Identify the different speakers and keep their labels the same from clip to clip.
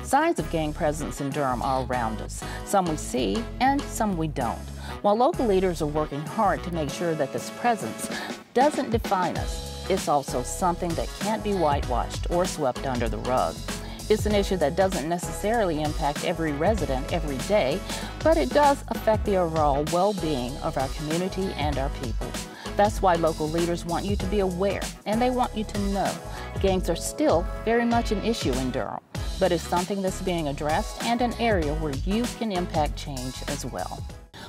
Speaker 1: Signs of gang presence in Durham are around us. Some we see and some we don't. While local leaders are working hard to make sure that this presence doesn't define us, it's also something that can't be whitewashed or swept under the rug. It's an issue that doesn't necessarily impact every resident every day, but it does affect the overall well-being of our community and our people. That's why local leaders want you to be aware, and they want you to know gangs are still very much an issue in Durham, but it's something that's being addressed and an area where you can impact change as well.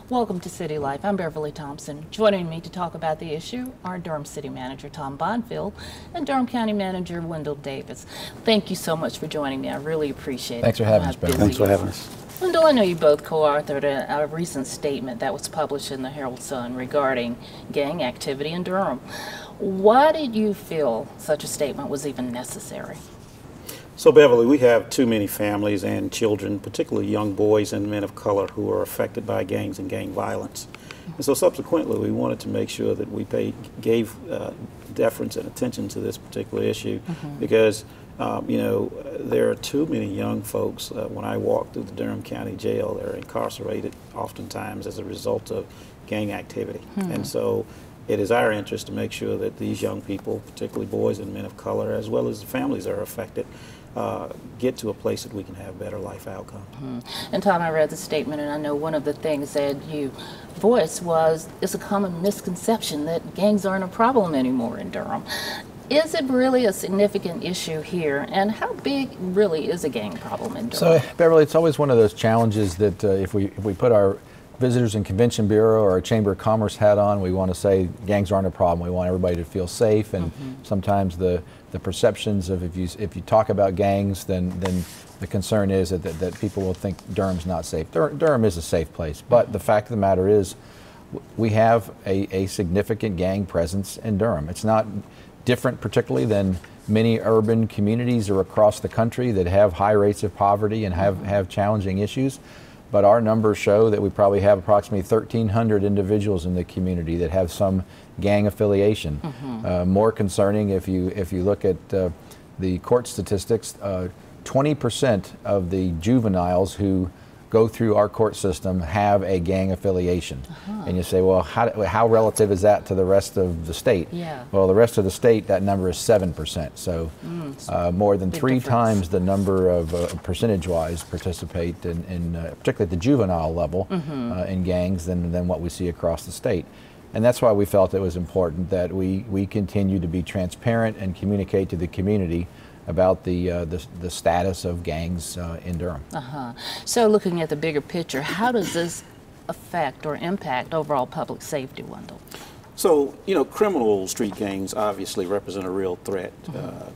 Speaker 1: Welcome to City Life. I'm Beverly Thompson. Joining me to talk about the issue are Durham City Manager Tom Bonfield and Durham County Manager Wendell Davis. Thank you so much for joining me. I really appreciate it.
Speaker 2: Thanks for having us, Beverly.
Speaker 3: Thanks for having us.
Speaker 1: Wendell, I know you both co-authored a recent statement that was published in the Herald Sun regarding gang activity in Durham. Why did you feel such a statement was even necessary?
Speaker 3: So Beverly, we have too many families and children, particularly young boys and men of color, who are affected by gangs and gang violence. And so subsequently, we wanted to make sure that we gave deference and attention to this particular issue because, you know, there are too many young folks. When I walk through the Durham County Jail, they're incarcerated oftentimes as a result of gang activity. And so it is our interest to make sure that these young people, particularly boys and men of color, as well as the families that are affected, get to a place that we can have better life outcomes.
Speaker 1: And Tom, I read the statement, and I know one of the things that you voiced was it's a common misconception that gangs aren't a problem anymore in Durham. Is it really a significant issue here, and how big really is a gang problem in Durham?
Speaker 2: So, Beverly, it's always one of those challenges that if we put our Visitors and Convention Bureau or our Chamber of Commerce hat on, we want to say gangs aren't a problem. We want everybody to feel safe, and sometimes the perceptions of if you talk about gangs, then the concern is that people will think Durham's not safe. Durham is a safe place, but the fact of the matter is we have a significant gang presence in Durham. It's not different particularly than many urban communities or across the country that have high rates of poverty and have challenging issues. But our numbers show that we probably have approximately 1,300 individuals in the community that have some gang affiliation. More concerning, if you look at the court statistics, 20% of the juveniles who go through our court system have a gang affiliation. And you say, well, how relative is that to the rest of the state? Well, the rest of the state, that number is 7%. So more than three times the number of percentage-wise participate in particularly at the juvenile level in gangs than what we see across the state. And that's why we felt it was important that we continue to be transparent and communicate to the community about the status of gangs in Durham.
Speaker 1: So looking at the bigger picture, how does this affect or impact overall public safety, Wendell?
Speaker 3: So, you know, criminal street gangs obviously represent a real threat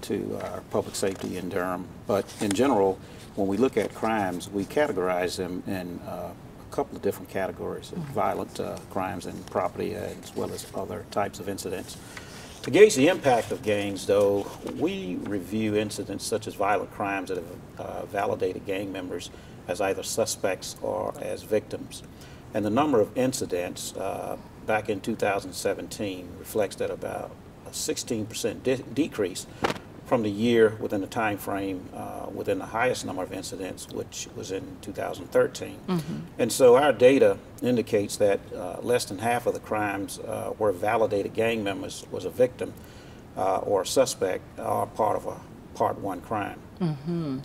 Speaker 3: to our public safety in Durham. But in general, when we look at crimes, we categorize them in a couple of different categories of violent crimes and property as well as other types of incidents. To gauge the impact of gangs, though, we review incidents such as violent crimes that have validated gang members as either suspects or as victims. And the number of incidents back in 2017 reflects that about a 16% decrease from the year within the time frame within the highest number of incidents, which was in 2013. And so our data indicates that less than half of the crimes where validated gang members was a victim or a suspect are part of a Part 1 crime.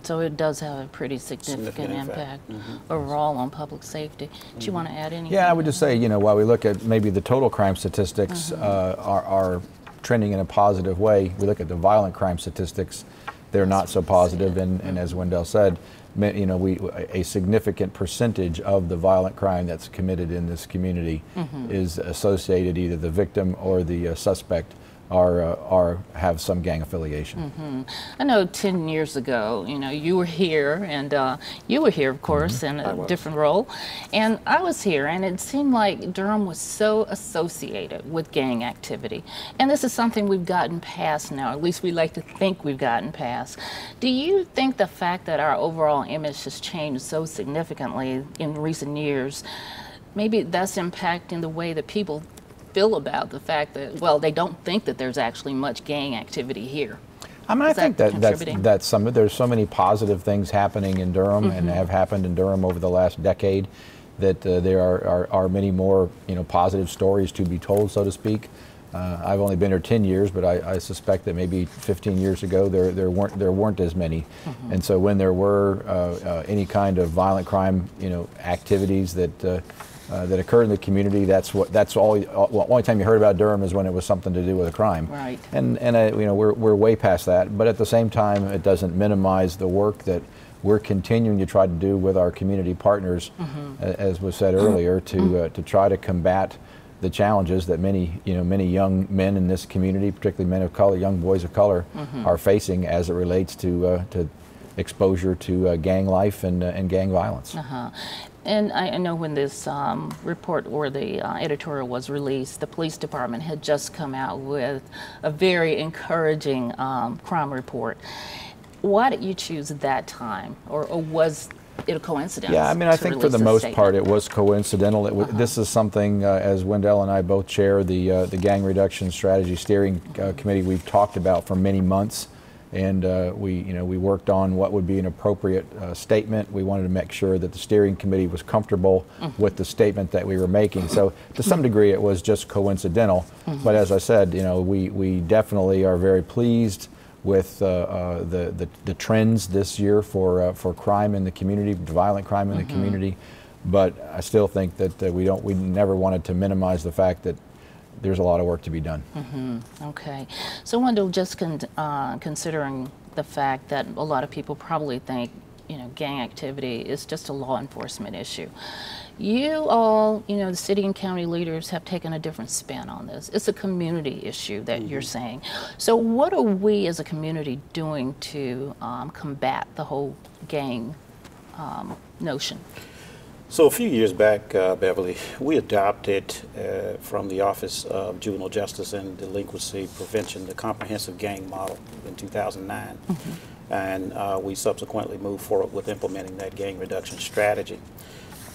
Speaker 1: So it does have a pretty significant impact overall on public safety. Do you want to add anything?
Speaker 2: Yeah, I would just say, you know, while we look at maybe the total crime statistics are trending in a positive way, we look at the violent crime statistics, they're not so positive, and as Wendell said, you know, a significant percentage of the violent crime that's committed in this community is associated either the victim or the suspect have some gang affiliation.
Speaker 1: I know 10 years ago, you know, you were here, and you were here, of course, in a different role, and I was here, and it seemed like Durham was so associated with gang activity. And this is something we've gotten past now, at least we like to think we've gotten past. Do you think the fact that our overall image has changed so significantly in recent years, maybe that's impacting the way that people feel about the fact that, well, they don't think that there's actually much gang activity here?
Speaker 2: I mean, I think that's some. There's so many positive things happening in Durham and have happened in Durham over the last decade that there are many more positive stories to be told, so to speak. I've only been here 10 years, but I suspect that maybe 15 years ago there weren't as many. And so when there were any kind of violent crime activities that occurred in the community, that's only time you heard about Durham is when it was something to do with a crime.
Speaker 1: Right.
Speaker 2: And we're way past that. But at the same time, it doesn't minimize the work that we're continuing to try to do with our community partners, as was said earlier, to try to combat the challenges that many young men in this community, particularly men of color, young boys of color, are facing as it relates to exposure to gang life and gang violence.
Speaker 1: And I know when this report or the editorial was released, the police department had just come out with a very encouraging crime report. Why did you choose that time, or was it a coincidence?
Speaker 2: Yeah, I mean, I think for the most part it was coincidental. This is something, as Wendell and I both chair the Gang Reduction Strategy Steering Committee, we've talked about for many months. And we worked on what would be an appropriate statement. We wanted to make sure that the steering committee was comfortable with the statement that we were making. So to some degree, it was just coincidental. But as I said, we definitely are very pleased with the trends this year for crime in the community, violent crime in the community. But I still think that we never wanted to minimize the fact that there's a lot of work to be done.
Speaker 1: Okay. So Wendell, just considering the fact that a lot of people probably think, gang activity is just a law enforcement issue. You all, the city and county leaders have taken a different spin on this. It's a community issue that you're saying. So what are we as a community doing to combat the whole gang notion?
Speaker 3: So a few years back, Beverly, we adopted from the Office of Juvenile Justice and Delinquency Prevention the comprehensive gang model in 2009. And we subsequently moved forward with implementing that gang reduction strategy.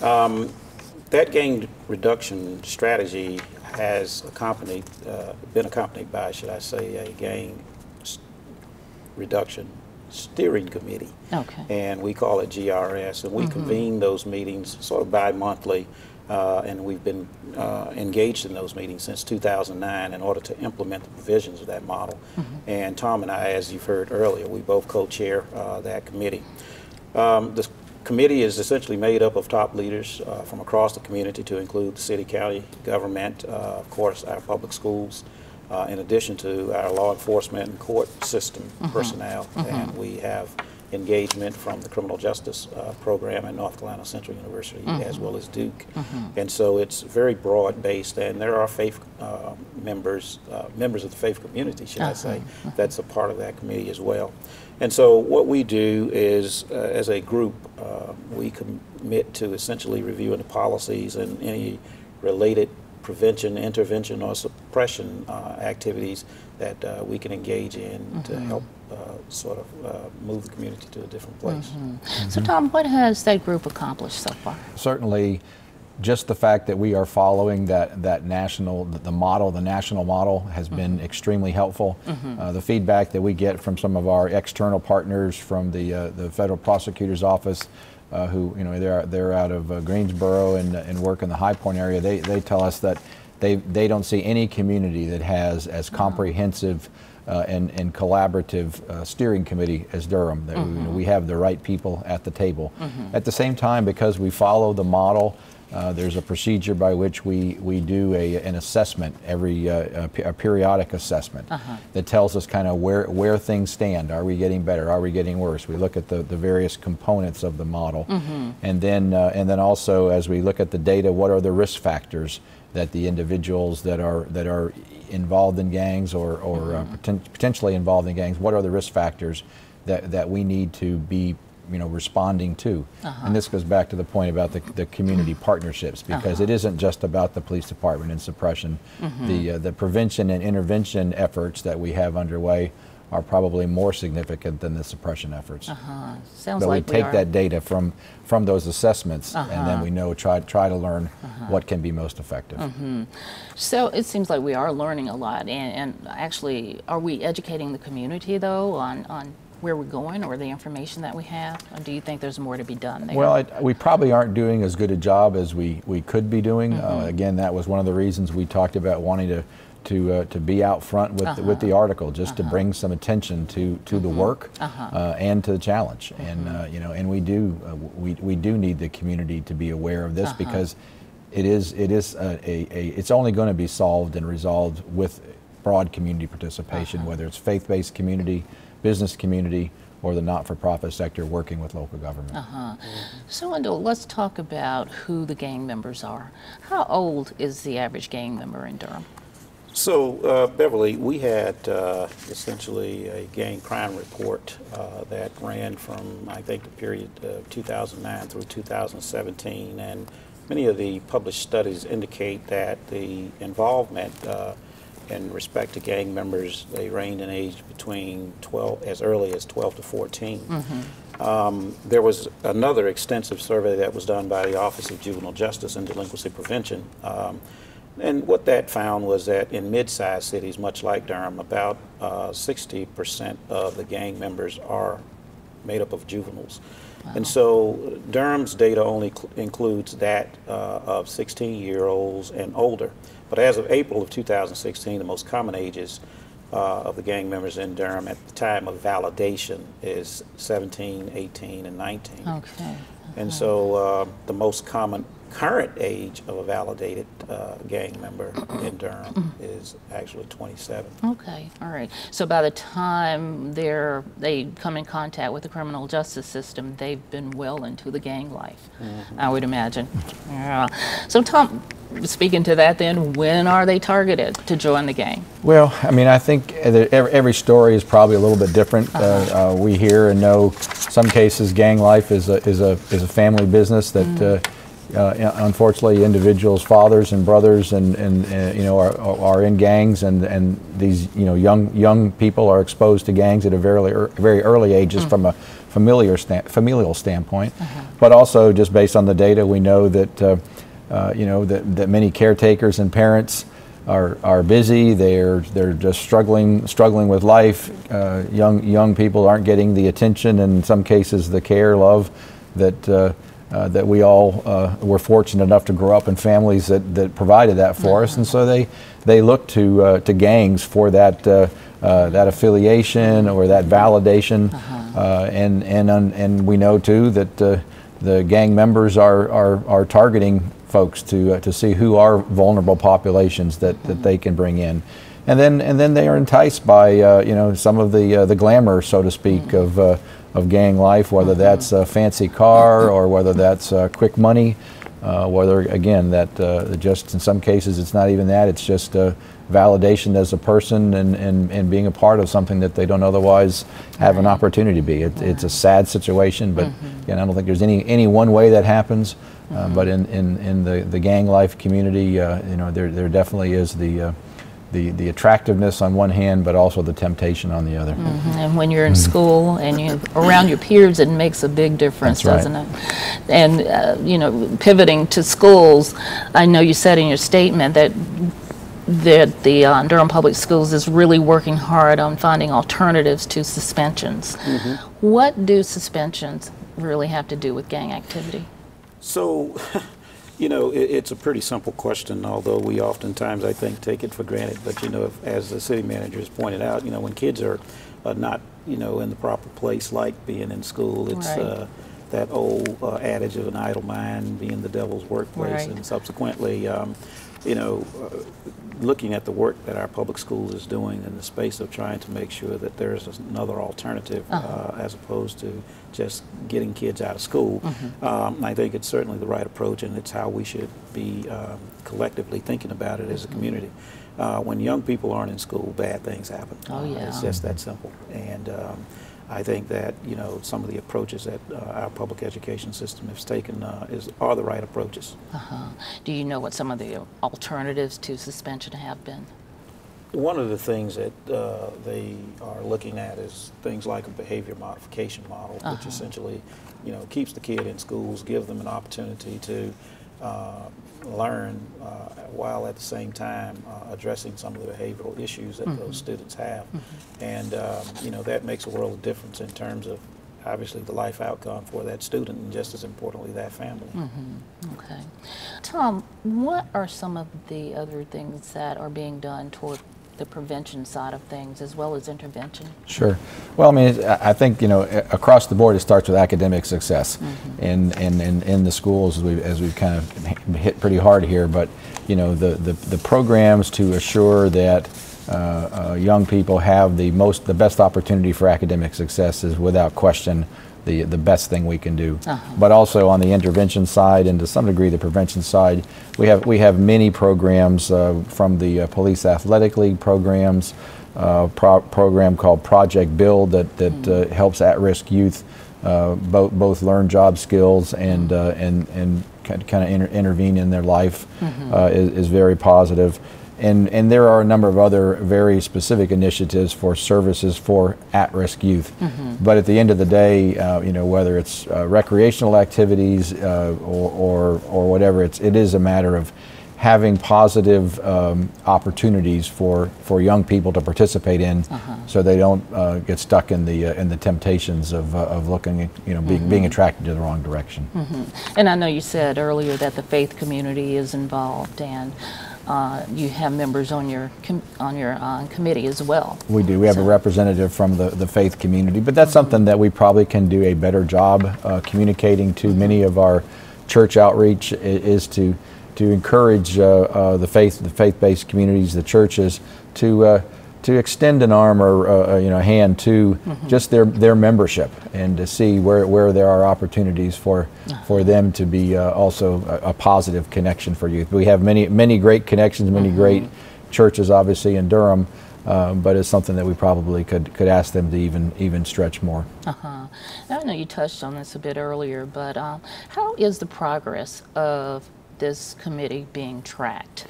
Speaker 3: That gang reduction strategy has been accompanied by, should I say, a gang reduction steering committee.
Speaker 1: Okay.
Speaker 3: And we call it GRS, and we convene those meetings sort of bi-monthly, and we've been engaged in those meetings since 2009 in order to implement the provisions of that model. And Tom and I, as you've heard earlier, we both co-chair that committee. The committee is essentially made up of top leaders from across the community, to include the city, county government, of course, our public schools, in addition to our law enforcement and court system personnel. And we have engagement from the criminal justice program at North Carolina Central University, as well as Duke. And so it's very broad based, and there are faith members of the faith community, should I say, that's a part of that committee as well. And so what we do is, as a group, we commit to essentially reviewing the policies and any related prevention, intervention, or suppression activities that we can engage in to help move the community to a different place.
Speaker 1: So Tom, what has that group accomplished so far?
Speaker 2: Certainly, just the fact that we are following the national model has been extremely helpful. The feedback that we get from some of our external partners from the federal prosecutor's office, who they're out of Greensboro and work in the High Point area, they tell us that they don't see any community that has as comprehensive and collaborative steering committee as Durham. We have the right people at the table. At the same time, because we follow the model, there's a procedure by which we do an assessment, a periodic assessment that tells us kind of where things stand. Are we getting better? Are we getting worse? We look at the various components of the model, and then also, as we look at the data, what are the risk factors that the individuals that are involved in gangs or potentially involved in gangs, what are the risk factors that we need to be responding to? And this goes back to the point about the community partnerships, because it isn't just about the police department and suppression. The prevention and intervention efforts that we have underway are probably more significant than the suppression efforts.
Speaker 1: Sounds
Speaker 2: but
Speaker 1: like
Speaker 2: we take that data from those assessments, and then we know try to learn what can be most effective.
Speaker 1: So it seems like we are learning a lot, and actually, are we educating the community though on where we're going or the information that we have? Or do you think there's more to be done there?
Speaker 2: Well, we probably aren't doing as good a job as we could be doing. Again, that was one of the reasons we talked about wanting to be out front with the article, just to bring some attention to the work and to the challenge. And you know, and we do need the community to be aware of this, because it's only going to be solved and resolved with broad community participation, whether it's faith-based community, business community, or the not-for-profit sector working with local government.
Speaker 1: So Wendell, let's talk about who the gang members are. How old is the average gang member in Durham?
Speaker 3: So, Beverly, we had essentially a gang crime report that ran from, I think, the period of 2009 through 2017, and many of the published studies indicate that the involvement in respect to gang members, they range in age between as early as 12 to 14. There was another extensive survey that was done by the Office of Juvenile Justice and Delinquency Prevention. And what that found was that in mid-sized cities, much like Durham, about 60% of the gang members are made up of juveniles. And so Durham's data only includes that of 16-year-olds and older. But as of April of 2016, the most common ages of the gang members in Durham at the time of validation is 17, 18, and 19.
Speaker 1: Okay.
Speaker 3: And so the most common current age of a validated gang member in Durham is actually 27.
Speaker 1: Okay, all right. So by the time they come in contact with the criminal justice system, they've been well into the gang life, I would imagine. Yeah. So Tom, speaking to that then, when are they targeted to join the gang?
Speaker 2: Well, I mean, I think every story is probably a little bit different. We hear and know some cases gang life is a family business that unfortunately individuals, fathers and brothers, and you know, are in gangs, and these, you know, young people are exposed to gangs at a very early ages from a familial standpoint. But also, just based on the data, we know that you know, that many caretakers and parents are busy. They're just struggling with life. Young people aren't getting the attention, and in some cases the care, love that we all were fortunate enough to grow up in families that provided that for us, and so they look to gangs for that affiliation or that validation, and we know too that the gang members are targeting folks to see who are vulnerable populations that they can bring in, and then they are enticed by you know, some of the glamour, so to speak, of gang life, whether that's a fancy car or whether that's quick money, whether, again, that just in some cases it's not even that, it's just validation as a person and being a part of something that they don't otherwise have an opportunity to be. It's a sad situation, but again, I don't think there's any one way that happens, but in the gang life community, you know, there definitely is the attractiveness on one hand, but also the temptation on the other.
Speaker 1: And when you're in school and you're around your peers, it makes a big difference, doesn't it? And you know, pivoting to schools, I know you said in your statement that the Durham Public Schools is really working hard on finding alternatives to suspensions. What do suspensions really have to do with gang activity? So,
Speaker 3: you know, it's a pretty simple question, although we oftentimes, I think, take it for granted. But, you know, as the city manager has pointed out, you know, when kids are not, you know, in the proper place, like being in school, it's that old adage of an idle mind being the devil's workplace. And subsequently, you know, looking at the work that our public school is doing in the space of trying to make sure that there's another alternative as opposed to just getting kids out of school, I think it's certainly the right approach, and it's how we should be collectively thinking about it as a community. When young people aren't in school, bad things happen. It's just that simple. And I think that, you know, some of the approaches that our public education system has taken are the right approaches.
Speaker 1: Do you know what some of the alternatives to suspension have been?
Speaker 3: One of the things that they are looking at is things like a behavior modification model, which essentially, keeps the kid in schools, give them an opportunity to learn while at the same time addressing some of the behavioral issues that those students have. And, that makes a world of difference in terms of obviously the life outcome for that student and just as importantly that family.
Speaker 1: Okay. Tom, what are some of the other things that are being done toward the prevention side of things as well as intervention?
Speaker 2: Sure. Well, I mean, I think, across the board it starts with academic success in the schools as we've kind of hit pretty hard here, but the programs to assure that young people have the best opportunity for academic success is without question the best thing we can do. But also on the intervention side and to some degree the prevention side, we have many programs from the Police Athletic League programs, program called Project Build that helps at-risk youth both learn job skills and kind of intervene in their life is very positive. And there are a number of other very specific initiatives for services for at-risk youth. But at the end of the day, whether it's recreational activities or whatever, it is a matter of having positive opportunities for young people to participate in, so they don't get stuck in the temptations of looking at, being attracted to the wrong direction.
Speaker 1: And I know you said earlier that the faith community is involved, and you have members on your committee as well. We
Speaker 2: do. We have a representative from the faith community, but that's something that we probably can do a better job communicating to many of our church outreach, is to encourage the faith-based communities, the churches, to extend an arm or a hand to just their membership, and to see where there are opportunities for them to be also a positive connection for youth. We have many great connections, many great churches obviously in Durham, but it's something that we probably could ask them to even stretch more.
Speaker 1: Now, I know you touched on this a bit earlier, but how is the progress of this committee being tracked?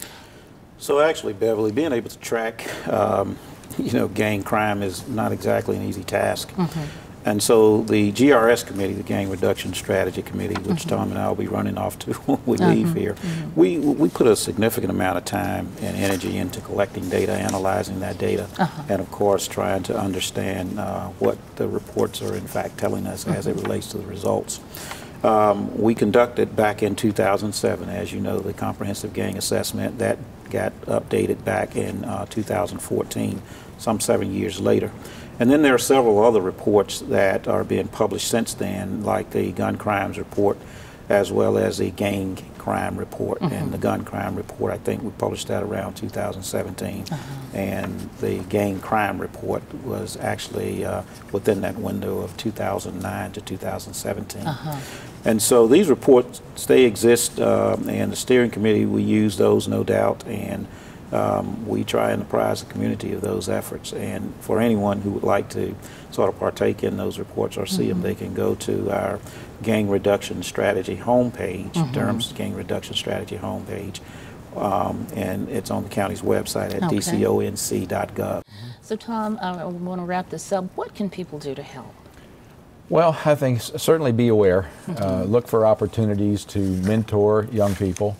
Speaker 3: So actually, Beverly, being able to track, gang crime is not exactly an easy task. And so the GRS committee, the Gang Reduction Strategy Committee, which Tom and I will be running off to when we leave here, we put a significant amount of time and energy into collecting data, analyzing that data, and of course trying to understand what the reports are in fact telling us as it relates to the results. We conducted back in 2007, as you know, the comprehensive gang assessment that got updated back in 2014, some 7 years later. And then there are several other reports that are being published since then, like the gun crimes report, as well as the gang crime report. And the gun crime report, I think we published that around 2017. And the gang crime report was actually within that window of 2009 to 2017. And so these reports, they exist, and the steering committee, we use those, no doubt, and we try and apprise the community of those efforts. And for anyone who would like to sort of partake in those reports or see them, they can go to our Gang Reduction Strategy homepage, Durham's Gang Reduction Strategy homepage, and it's on the county's website at dconc.gov.
Speaker 1: So Tom, I want to wrap this up. What can people do to help?
Speaker 2: Well, I think certainly be aware. Look for opportunities to mentor young people.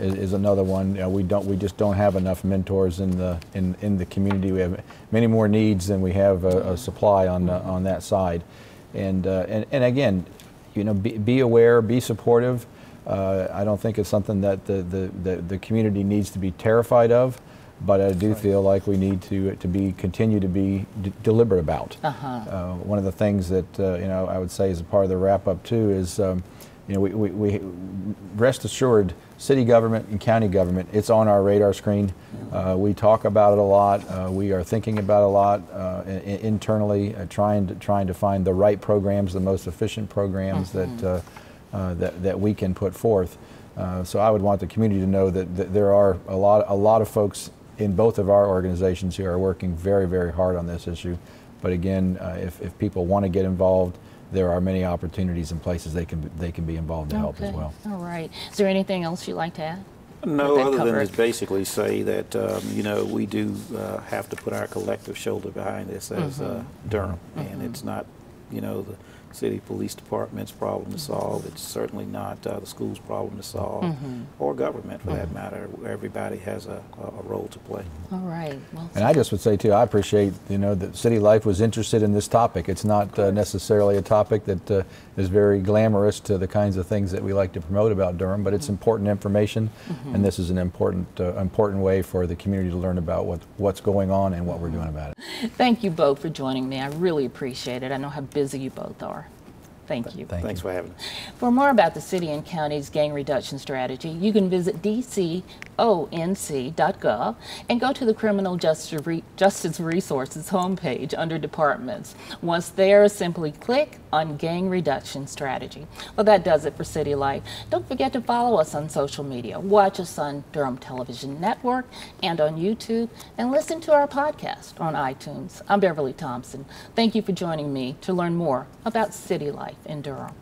Speaker 2: Is another one. We just don't have enough mentors in the community. We have many more needs than we have a supply on that side. And again, be aware, be supportive. I don't think it's something that the community needs to be terrified of, but I do feel like we need to continue to be deliberate about. One of the things that I would say as a part of the wrap up too is we rest assured, city government and county government, it's on our radar screen. We talk about it a lot. We are thinking about it a lot internally, trying to find the right programs, the most efficient programs that we can put forth. So I would want the community to know that there are a lot of folks in both of our organizations who are working very, very hard on this issue. But again, if people want to get involved, there are many opportunities and places they can be involved to help as well.
Speaker 1: All right. Is there anything else you'd like to add?
Speaker 3: No, other than to basically say that, you know, we do have to put our collective shoulder behind this as Durham. And it's not, you know, the city police department's problem to solve. It's certainly not the school's problem to solve, or government for that matter. Everybody has a role to play.
Speaker 1: All right. Well,
Speaker 2: and I just would say too, I appreciate, you know, that CityLife was interested in this topic. It's not necessarily a topic that is very glamorous to the kinds of things that we like to promote about Durham, but it's important information, and this is an important way for the community to learn about what's going on and what we're doing about it.
Speaker 1: Thank you both for joining me. I really appreciate it. I know how busy you both are. Thank you.
Speaker 3: Thanks for having us.
Speaker 1: For more about the city and county's gang reduction strategy, you can visit dconc.gov and go to the Criminal Justice Resources homepage under Departments. Once there, simply click on Gang Reduction Strategy. Well, that does it for CityLife. Don't forget to follow us on social media. Watch us on Durham Television Network and on YouTube, and listen to our podcast on iTunes. I'm Beverly Thompson. Thank you for joining me to learn more about CityLife in Durham.